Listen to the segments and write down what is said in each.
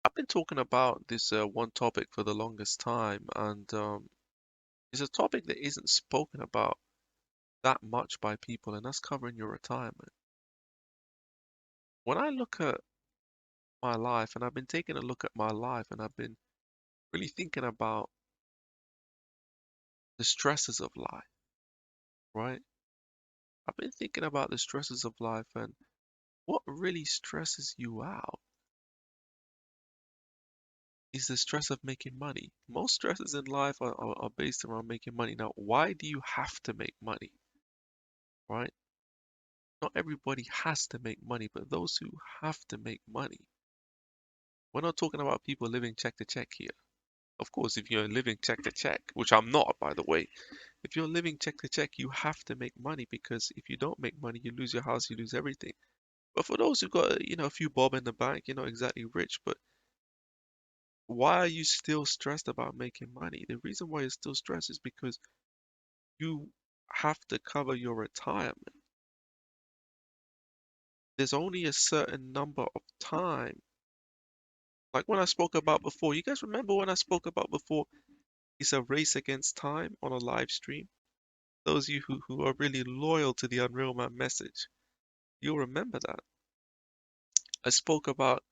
I've been talking about this one topic for the longest time, and it's a topic that isn't spoken about that much by people, and that's covering your retirement. When I look at my life, and I've been taking a look at my life, and I've been really thinking about the stresses of life, right? I've been thinking about the stresses of life and what really stresses you out is the stress of making money. Most stresses in life are based around making money. Now, why do you have to make money, right? Not everybody has to make money, but those who have to make money. We're not talking about people living check to check here. Of course, if you're living check to check, which I'm not, by the way, if you're living check to check, you have to make money because if you don't make money, you lose your house, you lose everything. But for those who got, a few bob in the bank, you're not exactly rich, but why are you still stressed about making money? The reason why you're still stressed is because you have to cover your retirement. There's only a certain number of time. Like when I spoke about before, you guys remember when I spoke about before, it's a race against time on a live stream? Those of you who are really loyal to the Unreal Man message, you'll remember that. I spoke about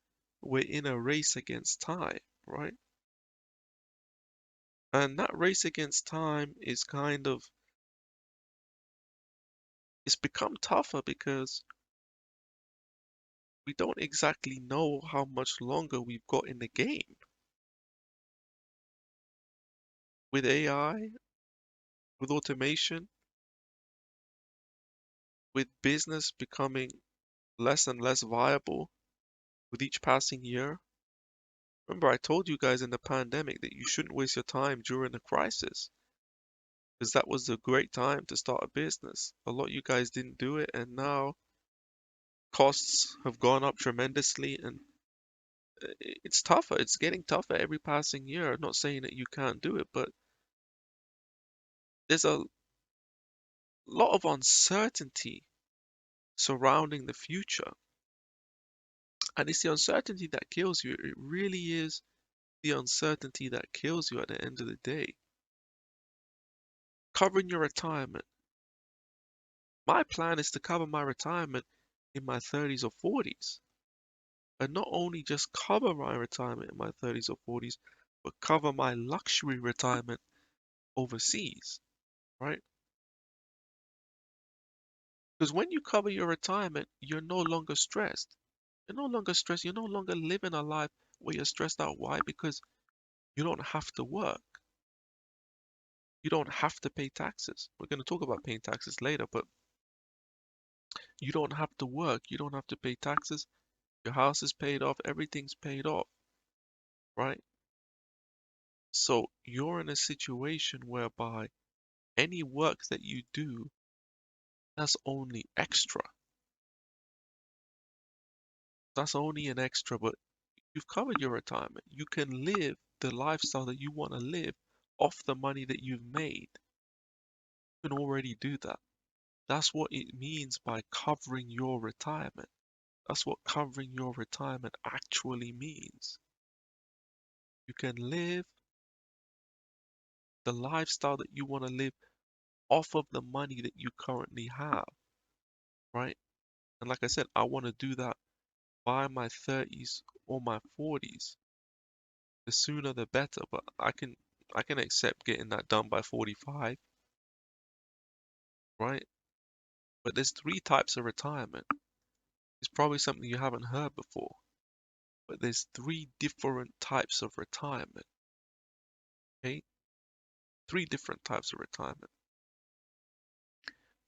we're in a race against time, right? And that race against time is it's become tougher because we don't exactly know how much longer we've got in the game. With AI, with automation, with business becoming less and less viable with each passing year. Remember, I told you guys in the pandemic that you shouldn't waste your time during the crisis because that was a great time to start a business. A lot of you guys didn't do it, and now costs have gone up tremendously, and it's tougher. It's getting tougher every passing year. I'm not saying that you can't do it, but there's a lot of uncertainty surrounding the future. And it's the uncertainty that kills you. It really is the uncertainty that kills you at the end of the day. Covering your retirement. My plan is to cover my retirement in my 30s or 40s. And not only just cover my retirement in my 30s or 40s, but cover my luxury retirement overseas, right? Because when you cover your retirement, you're no longer stressed. You're no longer stressed. You're no longer living a life where you're stressed out. Why? Because you don't have to work. You don't have to pay taxes. We're going to talk about paying taxes later, but you don't have to work. You don't have to pay taxes. Your house is paid off. Everything's paid off, right? So you're in a situation whereby any work that you do, that's only extra. That's only an extra, but you've covered your retirement. You can live the lifestyle that you want to live off the money that you've made. You can already do that. That's what it means by covering your retirement. That's what covering your retirement actually means. You can live the lifestyle that you want to live off of the money that you currently have, right? And like I said, I want to do that by my 30s or my 40s. The sooner the better, but I can accept getting that done by 45, right? But there's three types of retirement. It's probably something you haven't heard before, but there's three different types of retirement, okay? Three different types of retirement.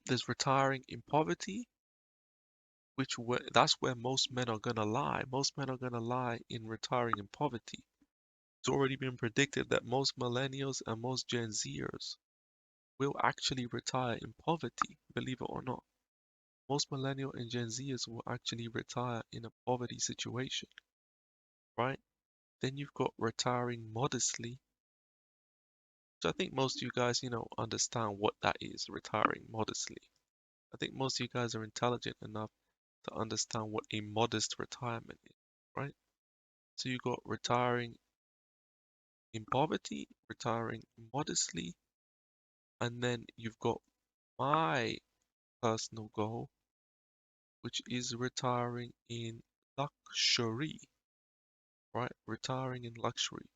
There's retiring in poverty, that's where most men are gonna lie. Most men are gonna lie in retiring in poverty. It's already been predicted that most millennials and most Gen Zers will actually retire in poverty, believe it or not. Most millennial and Gen Zers will actually retire in a poverty situation, right? Then you've got retiring modestly. So I think most of you guys, understand what that is, retiring modestly. I think most of you guys are intelligent enough to understand what a modest retirement is, right? So you got retiring in poverty, retiring modestly, and then you've got my personal goal, which is retiring in luxury, right? Retiring in luxury.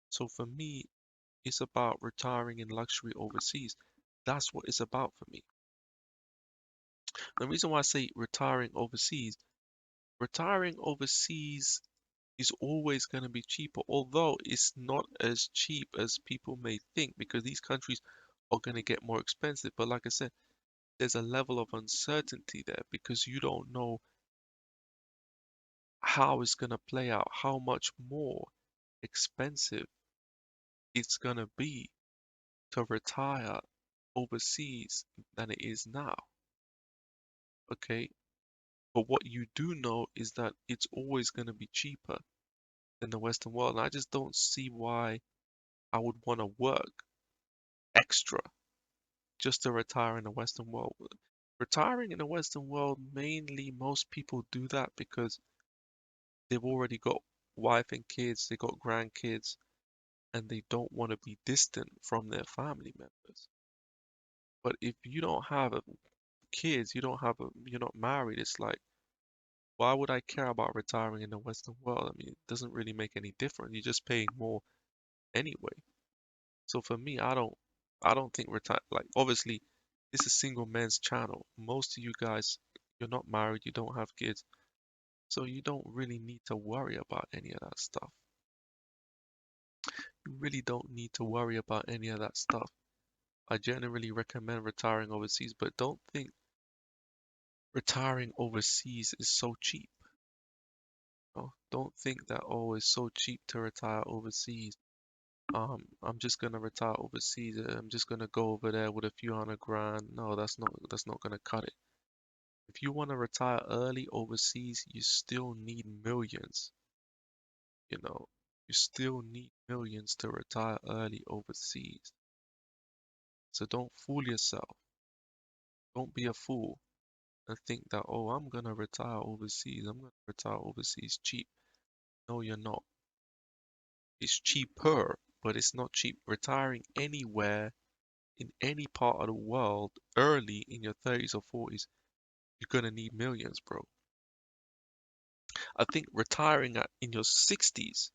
So for me, it's about retiring in luxury overseas. That's what it's about for me. The reason why I say retiring overseas is always going to be cheaper, although it's not as cheap as people may think because these countries are going to get more expensive. But like I said, there's a level of uncertainty there because you don't know how it's going to play out, how much more expensive it's going to be to retire overseas than it is now. Okay. But what you do know is that it's always going to be cheaper than the Western world. And I just don't see why I would want to work extra just to retire in the Western world. Retiring in the Western world, mainly most people do that because they've already got wife and kids, they got grandkids, and they don't want to be distant from their family members. But if you don't have kids, you're not married, it's like, why would I care about retiring in the Western world? I mean, it doesn't really make any difference. You're just paying more anyway. So for me, I don't think retire like obviously this is single men's channel. Most of you guys, you're not married, you don't have kids, so you don't really need to worry about any of that stuff. You really don't need to worry about any of that stuff. I generally recommend retiring overseas, but don't think retiring overseas is so cheap. No, don't think that oh it's so cheap to retire overseas. I'm just gonna retire overseas. I'm just gonna go over there with a few hundred grand. No, that's not gonna cut it. If you want to retire early overseas, you still need millions, you know. You still need millions to retire early overseas. So don't fool yourself. Don't be a fool and think that, oh, I'm gonna retire overseas. I'm gonna retire overseas cheap. No, you're not. It's cheaper, but it's not cheap. Retiring anywhere in any part of the world early in your 30s or 40s, you're gonna need millions, bro. I think retiring in your 60s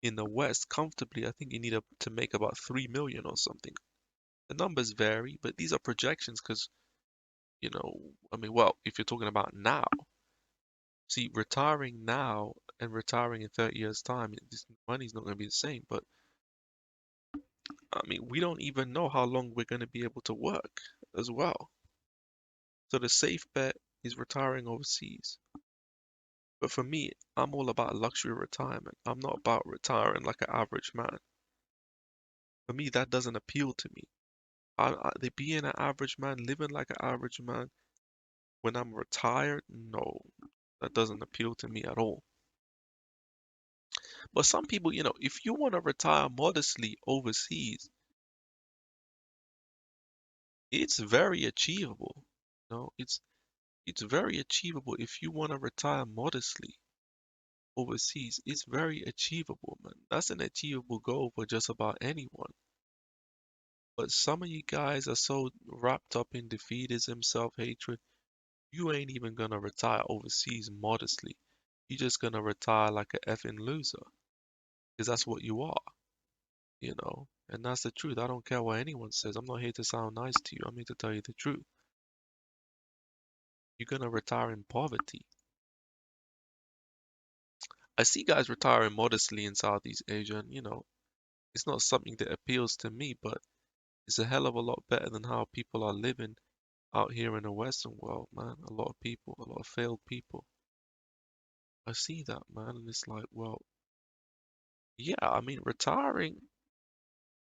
in the West comfortably, I think you need to make about 3 million or something. The numbers vary, but these are projections because, I mean, well, if you're talking about now, see, retiring now and retiring in 30 years' time, this money's not going to be the same. But I mean, we don't even know how long we're going to be able to work as well. So the safe bet is retiring overseas. But for me, I'm all about luxury retirement. I'm not about retiring like an average man. For me, that doesn't appeal to me. They being an average man, living like an average man when I'm retired, no, that doesn't appeal to me at all. But some people, if you want to retire modestly overseas, it's very achievable. It's very achievable if you want to retire modestly overseas. It's very achievable, man. That's an achievable goal for just about anyone. But some of you guys are so wrapped up in defeatism, self-hatred, you ain't even gonna retire overseas modestly. You're just gonna retire like a effing loser. Because that's what you are. And that's the truth. I don't care what anyone says. I'm not here to sound nice to you. I'm here to tell you the truth. You're gonna retire in poverty. I see guys retiring modestly in Southeast Asia, and it's not something that appeals to me, but it's a hell of a lot better than how people are living out here in the Western world, man. A lot of people, a lot of failed people. I see that, man, and it's like, well, yeah, I mean, retiring,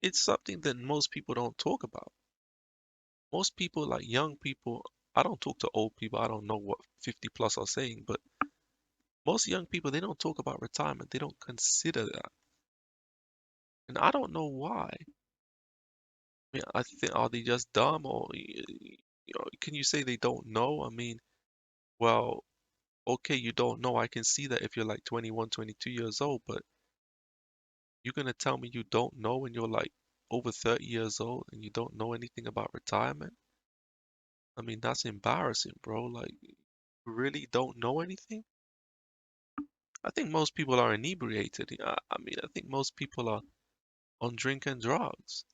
it's something that most people don't talk about. Most people, like young people, I don't talk to old people. I don't know what 50 plus are saying, but most young people, they don't talk about retirement. They don't consider that. And I don't know why. I mean, I think, are they just dumb or, can you say they don't know? I mean, well, okay, you don't know. I can see that if you're like 21, 22 years old, but you're gonna tell me you don't know when you're like over 30 years old and you don't know anything about retirement? I mean, that's embarrassing, bro. Like, you really don't know anything? I think most people are inebriated. I mean, I think most people are on drink and drugs.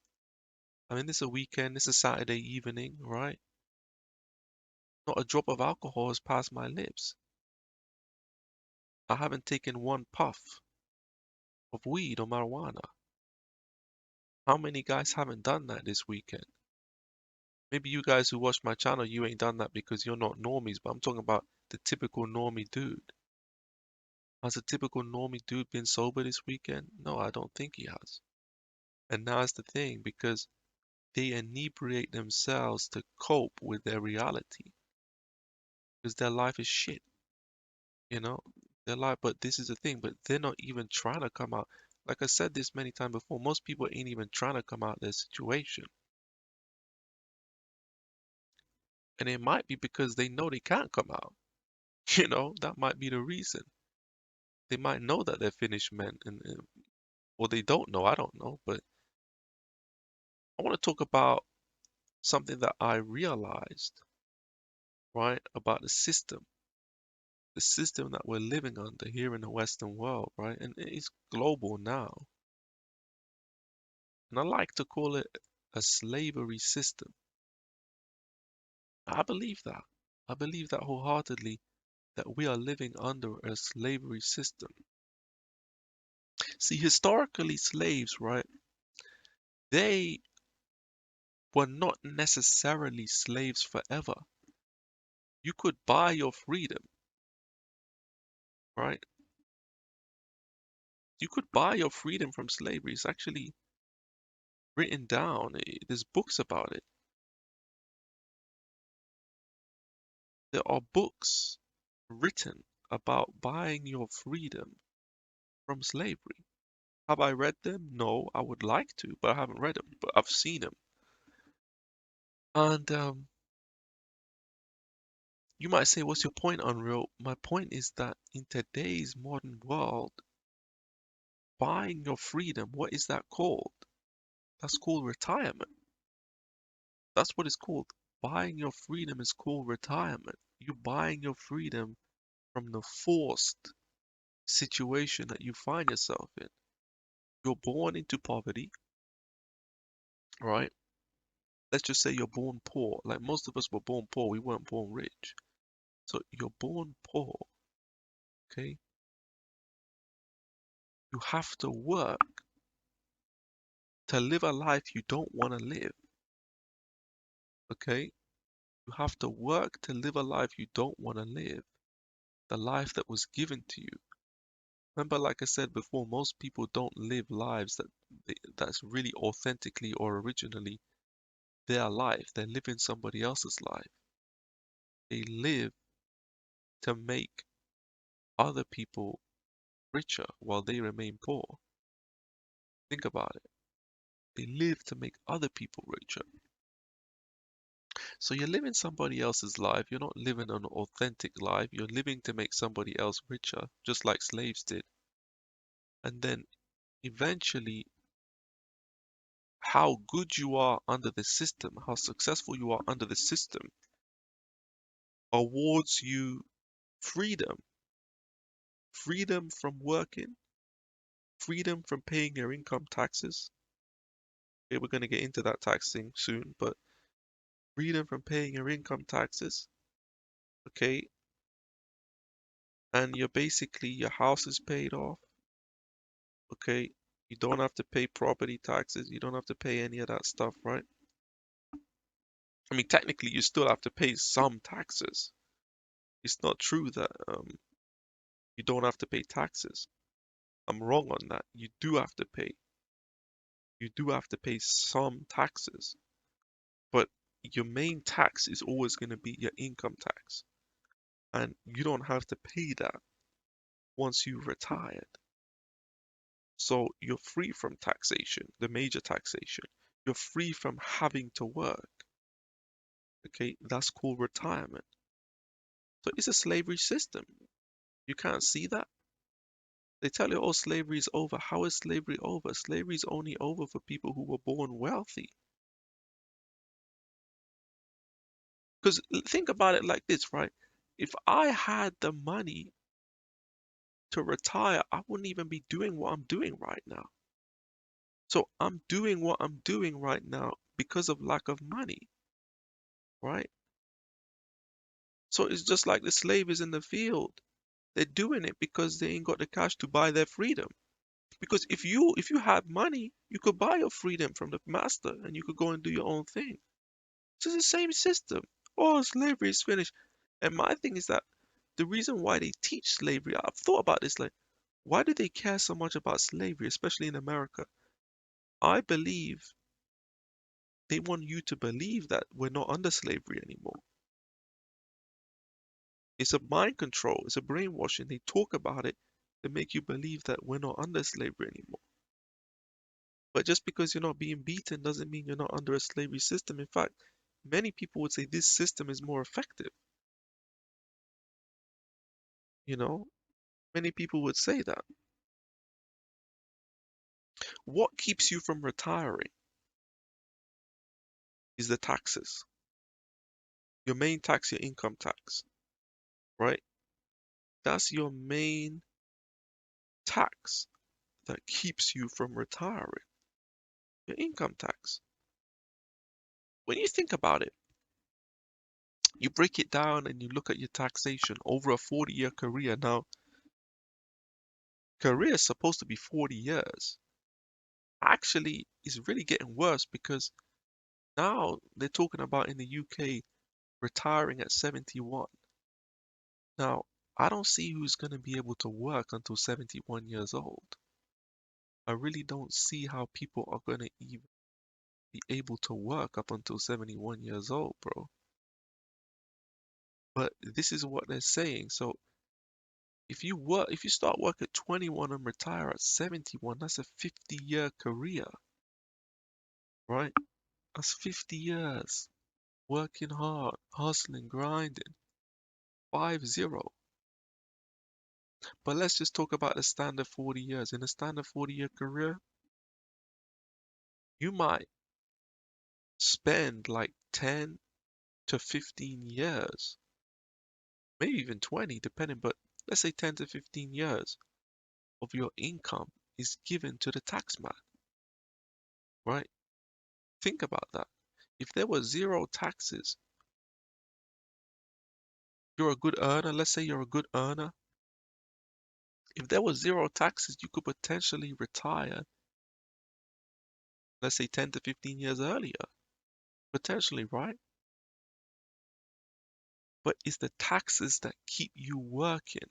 I mean, this is a weekend, this is a Saturday evening, right? Not a drop of alcohol has passed my lips. I haven't taken one puff of weed or marijuana. How many guys haven't done that this weekend? Maybe you guys who watch my channel, you ain't done that because you're not normies, but I'm talking about the typical normie dude. Has a typical normie dude been sober this weekend? No, I don't think he has. And that's the thing, because they inebriate themselves to cope with their reality, because their life is shit, you know? Their life, but this is the thing, but they're not even trying to come out. Like I said this many times before, most people ain't even trying to come out of their situation. And it might be because they know they can't come out. You know, that might be the reason. They might know that they're finished men, or they don't know, I don't know. But I want to talk about something that I realized, right, about the system that we're living under here in the Western world, right? And it's global now. And I like to call it a slavery system. I believe that. I believe that wholeheartedly, that we are living under a slavery system. See, historically, slaves, right, they were not necessarily slaves forever. You could buy your freedom, right? You could buy your freedom from slavery. It's actually written down. There's books about it. There are books written about buying your freedom from slavery. Have I read them? No, I would like to, but I haven't read them, but I've seen them. And you might say, what's your point, Unreal? My point is that in today's modern world, buying your freedom, what is that called? That's called retirement. That's what it's called. Buying your freedom is called retirement. You're buying your freedom from the forced situation that you find yourself in. You're born into poverty, right? Let's just say you're born poor. Like most of us were born poor, we weren't born rich. So you're born poor, okay? You have to work to live a life you don't want to live, okay? You have to work to live a life you don't want to live, the life that was given to you. Remember, like I said before, most people don't live lives that's really authentically or originally their life. They're living somebody else's life. They live to make other people richer while they remain poor. Think about it. They live to make other people richer. So you're living somebody else's life. You're not living an authentic life. You're living to make somebody else richer, just like slaves did. And then eventually, how good you are under the system, how successful you are under the system, awards you freedom. Freedom from working, freedom from paying your income taxes. Okay, we're going to get into that tax thing soon, but freedom from paying your income taxes, okay? And you're basically, your house is paid off, okay? You don't have to pay property taxes, you don't have to pay any of that stuff, right? I mean, technically, you still have to pay some taxes. It's not true that you don't have to pay taxes. I'm wrong on that. You do have to pay. You do have to pay some taxes, but your main tax is always going to be your income tax. And you don't have to pay that once you've retired. So you're free from taxation, the major taxation. You're free from having to work. Okay, that's called retirement. So it's a slavery system. You can't see that? They tell you, oh, slavery is over. How is slavery over? Slavery is only over for people who were born wealthy. Because think about it like this, right? If I had the money to retire, I wouldn't even be doing what I'm doing right now. So I'm doing what I'm doing right now because of lack of money, right? So it's just like the slaves in the field. They're doing it because they ain't got the cash to buy their freedom. Because if you had money, you could buy your freedom from the master and you could go and do your own thing. So it's the same system. Oh, slavery is finished. And my thing is that the reason why they teach slavery, I've thought about this, like, why do they care so much about slavery, especially in America? I believe they want you to believe that we're not under slavery anymore. It's a mind control, it's a brainwashing. They talk about it to make you believe that we're not under slavery anymore. But just because you're not being beaten doesn't mean you're not under a slavery system. In fact, many people would say this system is more effective. You know, many people would say that. What keeps you from retiring is the taxes. Your main tax, your income tax, right? That's your main tax that keeps you from retiring, your income tax. When you think about it, you break it down and you look at your taxation over a 40-year career. Now, career is supposed to be 40 years. Actually, it's really getting worse because now they're talking about in the UK retiring at 71. Now, I don't see who's going to be able to work until 71 years old. I really don't see how people are going to even be able to work up until 71 years old, bro. But this is what they're saying. So if you start work at 21 and retire at 71, that's a 50-year career, right? That's 50 years working hard, hustling, grinding, 50. But let's just talk about the standard 40 years. In a standard 40-year career, you might spend like 10 to 15 years, maybe even 20, depending, but let's say 10 to 15 years of your income is given to the tax man, right? Think about that. If there were zero taxes, you're a good earner, let's say you're a good earner. If there was zero taxes, you could potentially retire, let's say 10 to 15 years earlier, potentially, right? But it's the taxes that keep you working,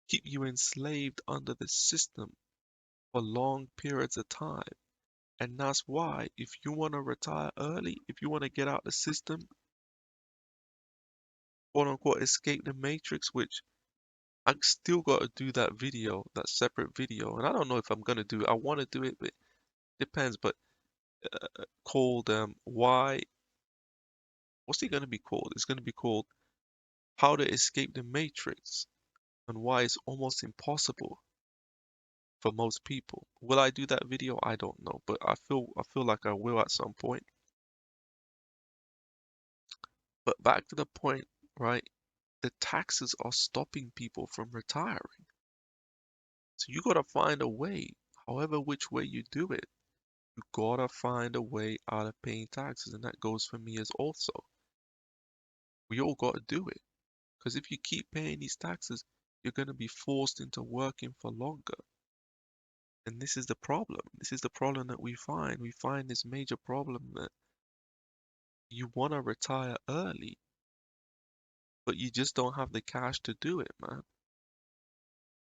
keep you enslaved under the system for long periods of time. And that's why, if you want to retire early, if you want to get out the system, quote unquote, escape the matrix, which I still got to do that video, that separate video. And I don't know if I'm going to do it. I want to do it, but it depends. But called, why, what's it going to be called? It's going to be called How to Escape the Matrix and Why It's Almost Impossible for most people. Will I do that video? I don't know, but I feel like I will at some point. But back to the point, right? The taxes are stopping people from retiring. So you gotta find a way, however which way you do it, you gotta find a way out of paying taxes. And that goes for me as also. We all gotta do it. Because if you keep paying these taxes, you're gonna be forced into working for longer. And this is the problem. This is the problem that we find. We find this major problem that you wanna retire early, but you just don't have the cash to do it, man.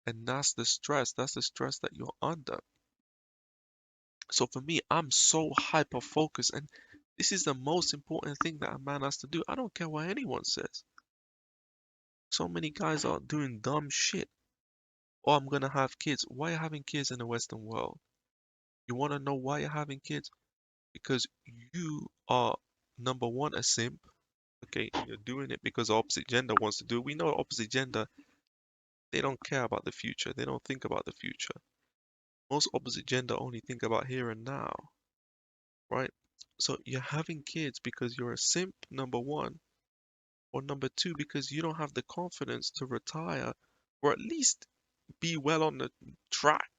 And that's the stress. That's the stress that you're under. So for me, I'm so hyper focused, and this is the most important thing that a man has to do. I don't care what anyone says. So many guys are doing dumb shit. Oh, I'm gonna have kids. Why are you having kids in the Western world? You wanna know why you're having kids? Because you are, number one, a simp. Okay, and you're doing it because the opposite gender wants to do it. We know the opposite gender They don't care about the future. They don't think about the future. Most opposite gender only think about here and now, right? So you're having kids because you're a simp, number one, or number two, because you don't have the confidence to retire or at least be well on the track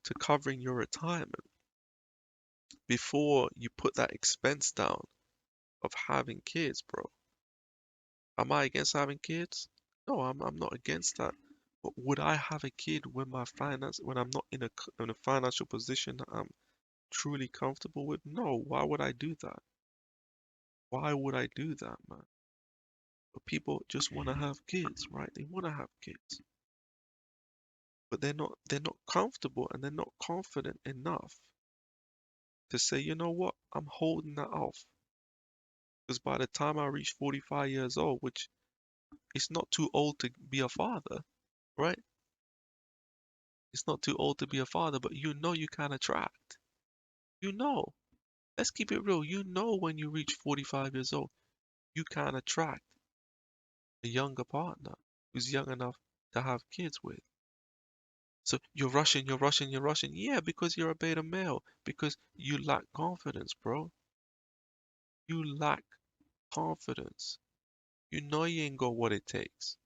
to covering your retirement before you put that expense down of having kids, bro. Am I against having kids? No, I'm not against that. But would I have a kid when I'm not in a financial position that I'm truly comfortable with? No. Why would I do that? Why would I do that, man? But people just want to have kids, right? They want to have kids, but they're not comfortable and they're not confident enough to say, you know what, I'm holding that off. Because by the time I reach 45 years old, which it's not too old to be a father, right? It's not too old to be a father, but you know you can attract. You know. Let's keep it real. You know when you reach 45 years old, you can attract a younger partner who's young enough to have kids with. So you're rushing, you're rushing, you're rushing. Yeah, because you're a beta male. Because you lack confidence, bro. You lack confidence. You know you ain't got what it takes.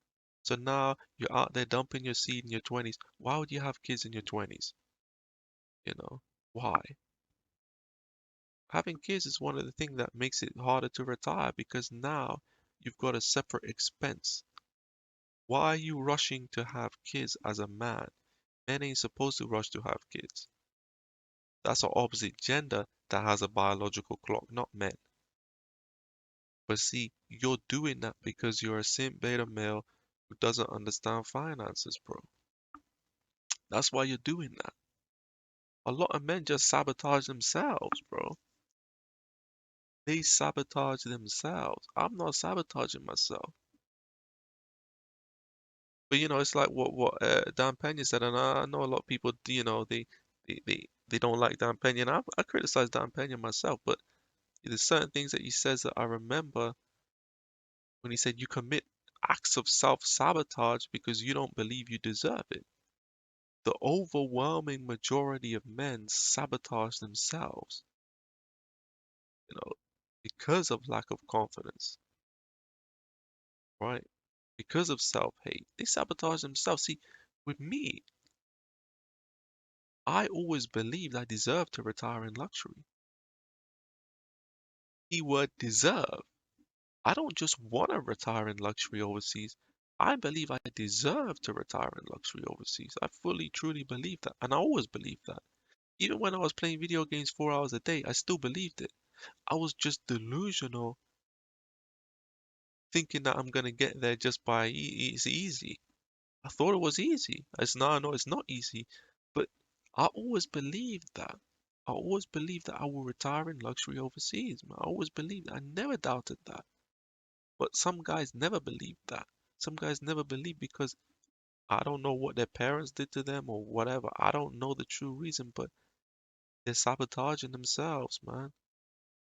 So now you're out there dumping your seed in your 20s. Why would you have kids in your 20s? You know, why? Having kids is one of the things that makes it harder to retire because now you've got a separate expense. Why are you rushing to have kids as a man? Men ain't supposed to rush to have kids. That's an opposite gender that has a biological clock, not men. But see, you're doing that because you're a simp beta male who doesn't understand finances, bro. That's why you're doing that. A lot of men just sabotage themselves, bro. They sabotage themselves. I'm not sabotaging myself. But it's like what Dan Pena said, and I know a lot of people, they don't like Dan Pena, and I criticize Dan Pena myself, but there's certain things that he says that I remember when he said you commit acts of self-sabotage because you don't believe you deserve it. The overwhelming majority of men sabotage themselves, you know, because of lack of confidence, right? Because of self-hate. They sabotage themselves. See, with me, I always believed I deserved to retire in luxury. Keyword deserve. I don't just want to retire in luxury overseas. I believe I deserve to retire in luxury overseas. I fully, truly believe that. And I always believed that. Even when I was playing video games 4 hours a day, I still believed it. I was just delusional, thinking that I'm going to get there just by it's easy. I thought it was easy. It's now I know it's not easy. But I always believed that. I always believed that I will retire in luxury overseas, man. I always believed that. I never doubted that. But some guys never believe that. Some guys never believe because I don't know what their parents did to them or whatever. I don't know the true reason, but they're sabotaging themselves, man.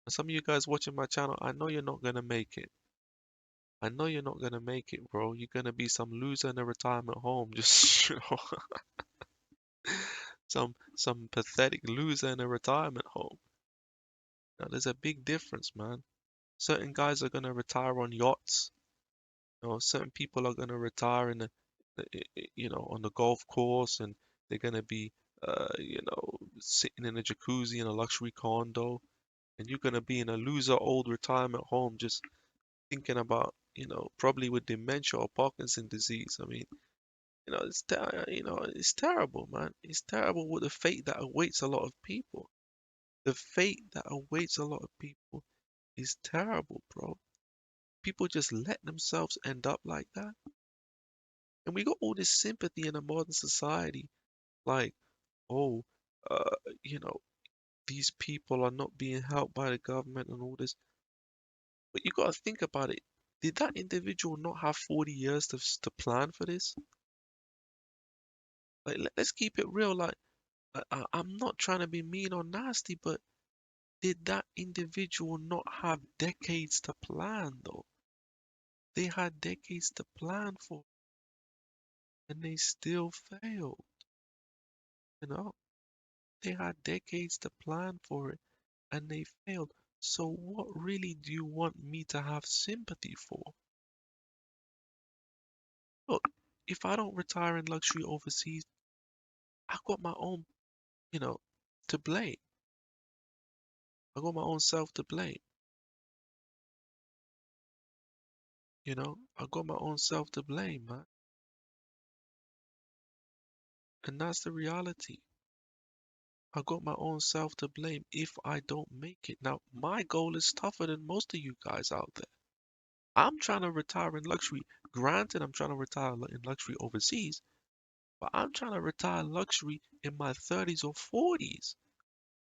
And some of you guys watching my channel, I know you're not gonna make it. I know you're not gonna make it, bro. You're gonna be some loser in a retirement home, just some pathetic loser in a retirement home. Now there's a big difference, man. Certain guys are gonna retire on yachts. Certain people are gonna retire on the golf course, and they're gonna be, sitting in a jacuzzi in a luxury condo, and you're gonna be in a loser old retirement home, just thinking about, probably with dementia or Parkinson disease. I mean, it's terrible, man. It's terrible with the fate that awaits a lot of people. The fate that awaits a lot of people is terrible, bro. People just let themselves end up like that. And we got all this sympathy in a modern society, like, oh, uh, you know, these people are not being helped by the government and all this. But you got to think about it. Did that individual not have 40 years to plan for this? Like, let's keep it real. Like, I'm not trying to be mean or nasty, but did that individual not have decades to plan, though? They had decades to plan for. and they still failed. You know, they had decades to plan for it and they failed. So what really do you want me to have sympathy for? Look, if I don't retire in luxury overseas, I got my own, you know, to blame. I got my own self to blame. I got my own self to blame, man. And that's the reality. I got my own self to blame if I don't make it. Now, my goal is tougher than most of you guys out there. I'm trying to retire in luxury. Granted, I'm trying to retire in luxury overseas, but I'm trying to retire luxury in my 30s or 40s.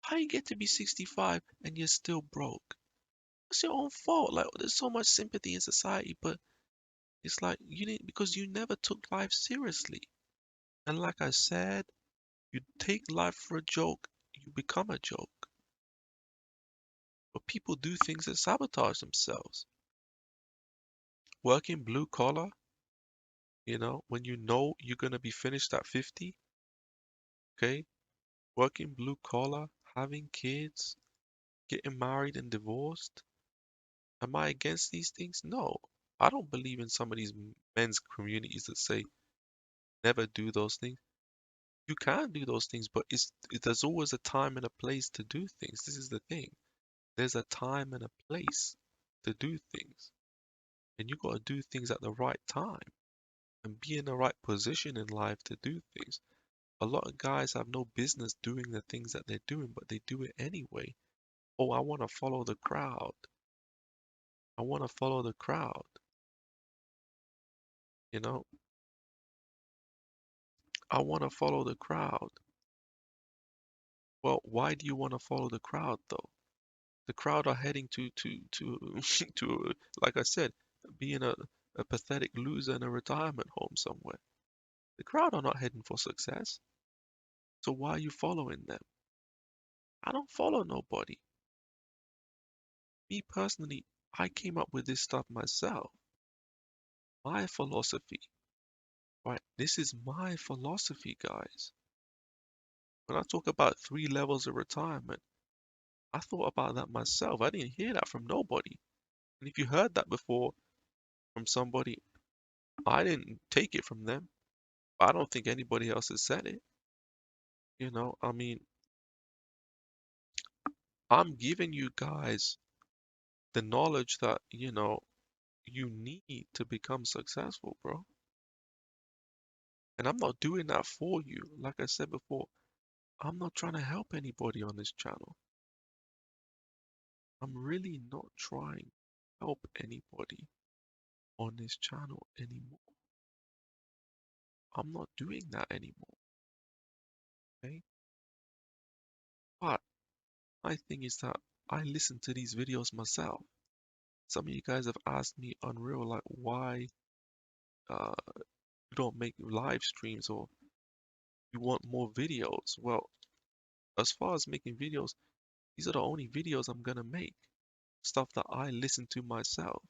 How you get to be 65 and you're still broke? It's your own fault. Like, there's so much sympathy in society, but it's like you need because you never took life seriously. And like I said, you take life for a joke, you become a joke. But people do things that sabotage themselves. Working blue collar, when you know you're gonna be finished at 50, okay? Working blue collar, having kids, getting married and divorced. Am I against these things? No. I don't believe in some of these men's communities that say never do those things. You can do those things, but there's always a time and a place to do things. This is the thing. There's a time and a place to do things. And you got to do things at the right time and be in the right position in life to do things. A lot of guys have no business doing the things that they're doing, but they do it anyway. Oh, I want to follow the crowd. I want to follow the crowd. You know, I want to follow the crowd. Well, why do you want to follow the crowd though? The crowd are heading to to like I said, being a pathetic loser in a retirement home somewhere. The crowd are not heading for success. So why are you following them? I don't follow nobody. Me personally, I came up with this stuff myself. My philosophy, right? This is my philosophy, guys. When I talk about 3 levels of retirement, I thought about that myself. I didn't hear that from nobody. And if you heard that before from somebody, I didn't take it from them. I don't think anybody else has said it. I mean, I'm giving you guys the knowledge that, you need to become successful, bro. And I'm not doing that for you. Like I said before, I'm not trying to help anybody on this channel. I'm really not trying to help anybody on this channel anymore. I'm not doing that anymore, okay? But my thing is that I listen to these videos myself. Some of you guys have asked me on real, like, why uh, you don't make live streams or you want more videos. Well, as far as making videos, these are the only videos I'm gonna make. Stuff that I listen to myself.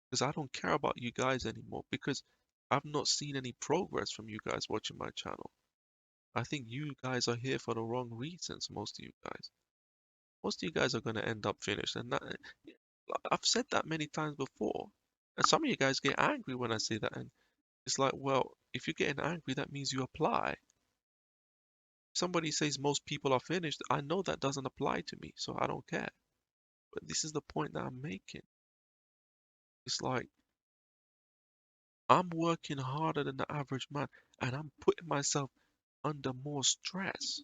Because I don't care about you guys anymore because I've not seen any progress from you guys watching my channel. I think you guys are here for the wrong reasons, most of you guys. Most of you guys are gonna end up finished, and I've said that many times before. And some of you guys get angry when I say that, and it's like, well, if you're getting angry, that means you apply. Somebody says most people are finished, I know that doesn't apply to me, so I don't care. But this is the point that I'm making. It's like I'm working harder than the average man, and I'm putting myself under more stress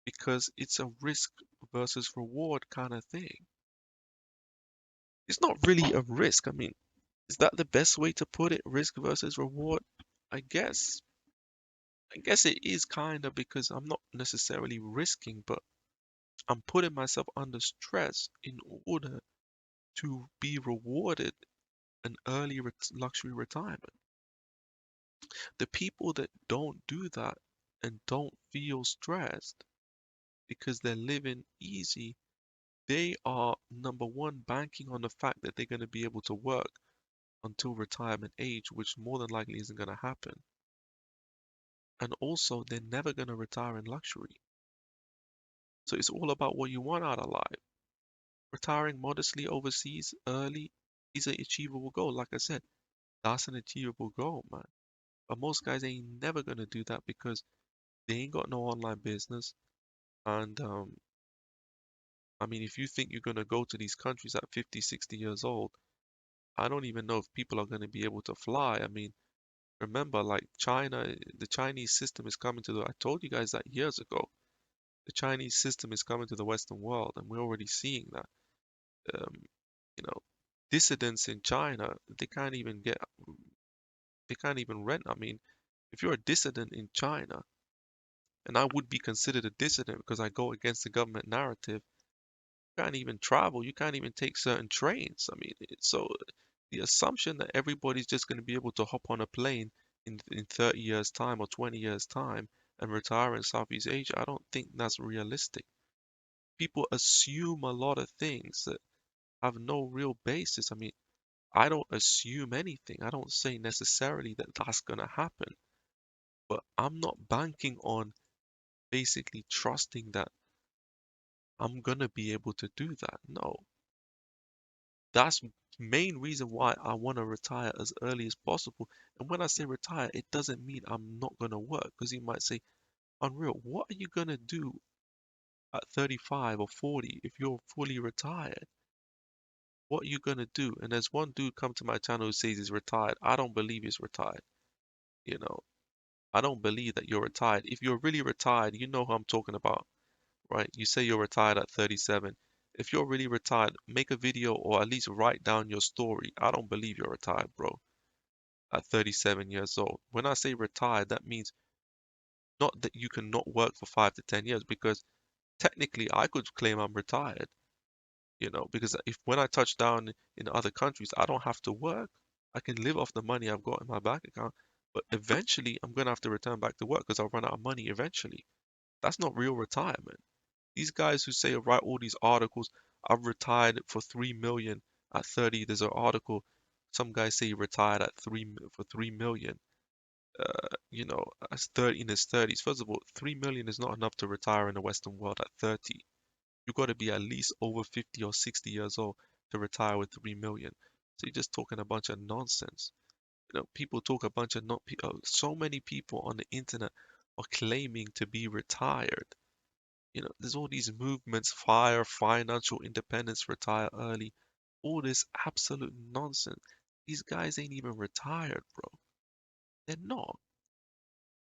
because it's a risk versus reward kind of thing. It's not really a risk. I mean, is that the best way to put it? Risk versus reward? I guess. I guess it is kind of because I'm not necessarily risking, but I'm putting myself under stress in order to be rewarded an early luxury retirement. The people that don't do that and don't feel stressed because they're living easy, they are number one banking on the fact that they're going to be able to work until retirement age, which more than likely isn't going to happen. And also, they're never going to retire in luxury. So it's all about what you want out of life. Retiring modestly overseas early is an achievable goal. Like I said, that's an achievable goal, man. But most guys ain't never gonna do that because they ain't got no online business. And I mean, if you think you're gonna go to these countries at 50, 60 years old, I don't even know if people are gonna be able to fly. I mean, remember, like China, the Chinese system is coming to the. I told you guys that years ago. The Chinese system is coming to the Western world, and we're already seeing that. Um, you know, dissidents in China, they can't even rent. I mean, if you're a dissident in China, and I would be considered a dissident because I go against the government narrative, you can't even travel, you can't even take certain trains. I mean, so the assumption that everybody's just going to be able to hop on a plane in 30 years' time or 20 years' time and retire in Southeast Asia, I don't think that's realistic. People assume a lot of things that have no real basis. I mean, I don't assume anything. I don't say necessarily that that's going to happen, but I'm not banking on basically trusting that I'm going to be able to do that. No, that's main reason why I want to retire as early as possible. And when I say retire, it doesn't mean I'm not going to work because you might say, Unreal, what are you going to do at 35 or 40 if you're fully retired? What are you going to do? And there's one dude come to my channel who says he's retired. I don't believe he's retired. You know, I don't believe that you're retired. If you're really retired, you know who I'm talking about, right? You say you're retired at 37. If you're really retired, make a video or at least write down your story. I don't believe you're retired, bro, at 37 years old. When I say retired, that means not that you can not work for 5 to 10 years, because technically I could claim I'm retired, because if when I touch down in other countries, I don't have to work. I can live off the money I've got in my bank account. But eventually, I'm gonna have to return back to work because I'll run out of money eventually. That's not real retirement. These guys who say write all these articles, I've retired for 3 million at 30. There's an article, some guys say he retired at for 3 million. As 30 in his 30s. First of all, 3 million is not enough to retire in the Western world at 30. You've got to be at least over 50 or 60 years old to retire with 3 million. So you're just talking a bunch of nonsense. People talk a bunch of not. So many people on the internet are claiming to be retired. There's all these movements, fire, financial independence, retire early, all this absolute nonsense. These guys ain't even retired, bro. They're not.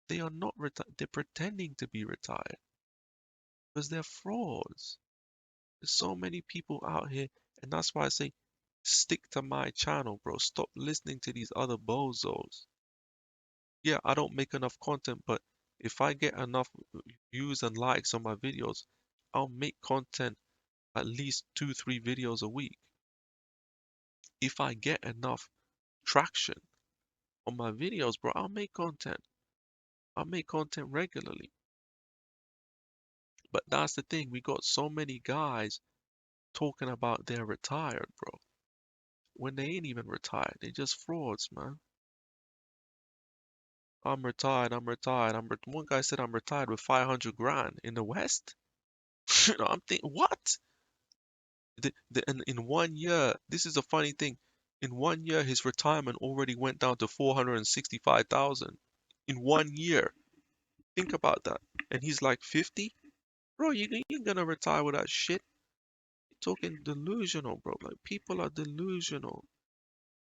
They are not retired. They're pretending to be retired because they're frauds. There's so many people out here, and that's why I say stick to my channel, bro. Stop listening to these other bozos. Yeah, I don't make enough content, but if I get enough views and likes on my videos, I'll make content at least 2, 3 videos a week. If I get enough traction on my videos, bro, I'll make content. I'll make content regularly. But that's the thing, we got so many guys talking about they're retired, bro. When they ain't even retired, they just frauds, man. I'm retired, I'm retired. One guy said I'm retired with 500 grand in the West. I'm thinking, what? And in 1 year, this is a funny thing. In 1 year, his retirement already went down to 465,000. In 1 year. Think about that. And he's like 50? Bro, you ain't gonna retire with that shit. You're talking delusional, bro. Like, people are delusional.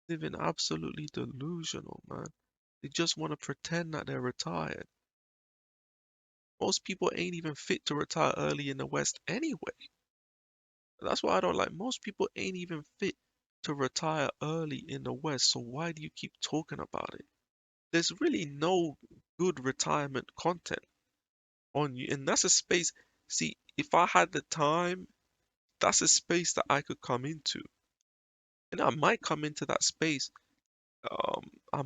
Living absolutely delusional, man. They just want to pretend that they're retired. Most people ain't even fit to retire early in the West anyway. That's why I don't like. Most people ain't even fit to retire early in the West. So why do you keep talking about it? There's really no good retirement content on you. And that's a space. See, if I had the time, that's a space that I could come into. And I might come into that space. I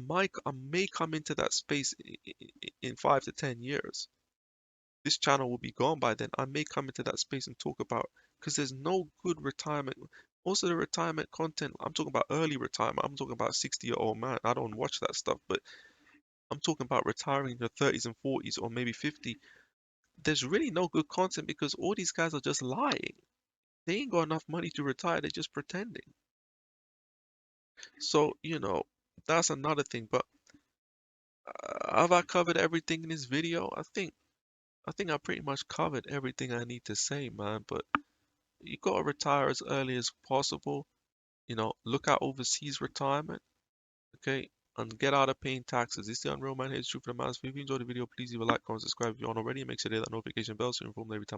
may come into that space in 5 to 10 years. This channel will be gone by then. I may come into that space and talk about, because there's no good retirement. most of the retirement content, I'm talking about early retirement. I'm talking about 60-year-old man. I don't watch that stuff, but I'm talking about retiring in your 30s and 40s or maybe 50. There's really no good content because all these guys are just lying. They ain't got enough money to retire. They're just pretending. So, that's another thing. But have I covered everything in this video? I think I pretty much covered everything I need to say, man. But you gotta retire as early as possible. Look at overseas retirement, okay? And get out of paying taxes. This is the Unreal Man here. It's true for the mass. If you enjoyed the video, please leave a like, comment, subscribe if you aren't already. And make sure to hit that notification bell so you're informed every time